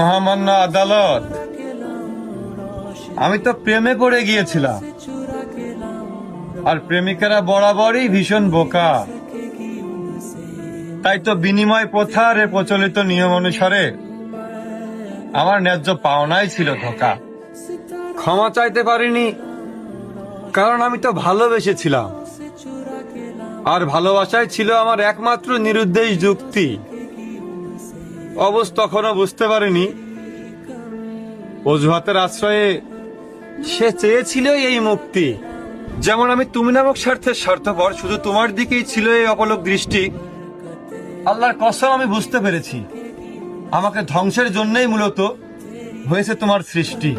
মহামান্য আদালত, আমি তো প্রেমে পড়ে গিয়েছিলাম, আর প্রেমিকারা বরাবরই ভীষণ বোকা। তাই তো বিনিময় প্রথার এ প্রচলিত নিয়ম অনুসারে আমার ন্যায্য পাওনাই ছিল ধোঁকা। ক্ষমা চাইতে পারিনি, কারণ আমি তো ভালোবেসেছিলাম, আর ভালোবাসাই ছিল আমার একমাত্র নিরুদ্দেশ যুক্তি। অবশ্য তখনও বুঝতে পারিনি অজুহাতের আশ্রয়ে সে চেয়েছিল এই মুক্তি। যেমন আমি তুমি নামক স্বার্থের স্বার্থপর, শুধু তোমার দিকেই ছিল এই অপলক দৃষ্টি। আল্লাহর কসম, আমি বুঝতে পেরেছি আমাকে ধ্বংসের জন্যই মূলত হয়েছে তোমার সৃষ্টি।